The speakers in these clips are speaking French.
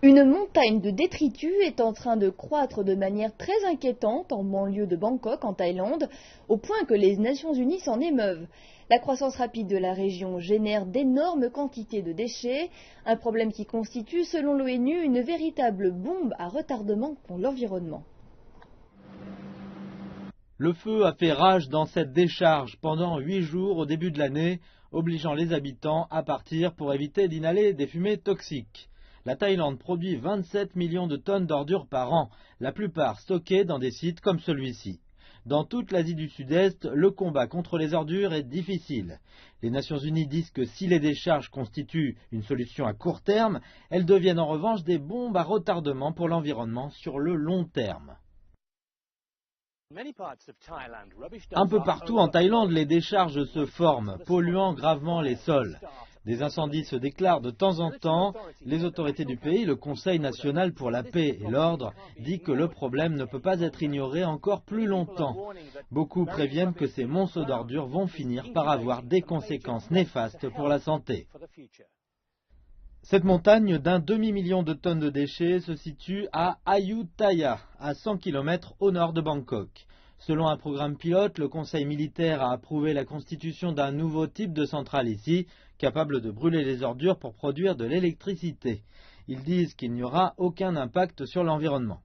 Une montagne de détritus est en train de croître de manière très inquiétante en banlieue de Bangkok, en Thaïlande, au point que les Nations Unies s'en émeuvent. La croissance rapide de la région génère d'énormes quantités de déchets, un problème qui constitue, selon l'ONU, une véritable bombe à retardement pour l'environnement. Le feu a fait rage dans cette décharge pendant 8 jours au début de l'année, obligeant les habitants à partir pour éviter d'inhaler des fumées toxiques. La Thaïlande produit 27 millions de tonnes d'ordures par an, la plupart stockées dans des sites comme celui-ci. Dans toute l'Asie du Sud-Est, le combat contre les ordures est difficile. Les Nations Unies disent que si les décharges constituent une solution à court terme, elles deviennent en revanche des bombes à retardement pour l'environnement sur le long terme. Un peu partout en Thaïlande, les décharges se forment, polluant gravement les sols. Des incendies se déclarent de temps en temps. Les autorités du pays, le Conseil national pour la paix et l'ordre, dit que le problème ne peut pas être ignoré encore plus longtemps. Beaucoup préviennent que ces monstres d'ordures vont finir par avoir des conséquences néfastes pour la santé. Cette montagne d'un demi-million de tonnes de déchets se situe à Ayutthaya, à 100 km au nord de Bangkok. Selon un programme pilote, le Conseil militaire a approuvé la constitution d'un nouveau type de centrale ici, capable de brûler les ordures pour produire de l'électricité. Ils disent qu'il n'y aura aucun impact sur l'environnement.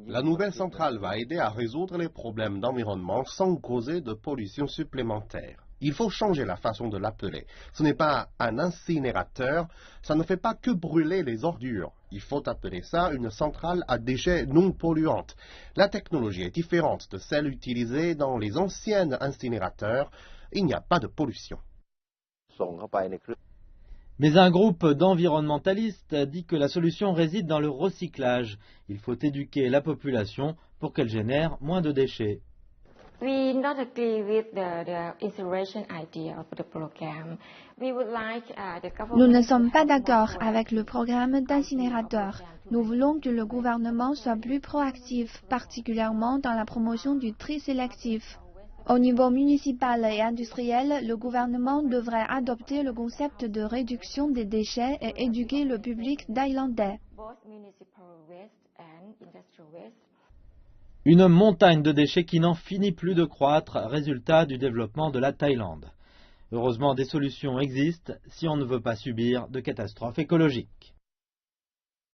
La nouvelle centrale va aider à résoudre les problèmes d'environnement sans causer de pollution supplémentaire. Il faut changer la façon de l'appeler. Ce n'est pas un incinérateur, ça ne fait pas que brûler les ordures. Il faut appeler ça une centrale à déchets non polluantes. La technologie est différente de celle utilisée dans les anciens incinérateurs. Il n'y a pas de pollution. Mais un groupe d'environnementalistes dit que la solution réside dans le recyclage. Il faut éduquer la population pour qu'elle génère moins de déchets. Nous ne sommes pas d'accord avec le programme d'incinérateur. Nous voulons que le gouvernement soit plus proactif, particulièrement dans la promotion du tri sélectif. Au niveau municipal et industriel, le gouvernement devrait adopter le concept de réduction des déchets et éduquer le public thaïlandais. Une montagne de déchets qui n'en finit plus de croître, résultat du développement de la Thaïlande. Heureusement, des solutions existent si on ne veut pas subir de catastrophes écologiques.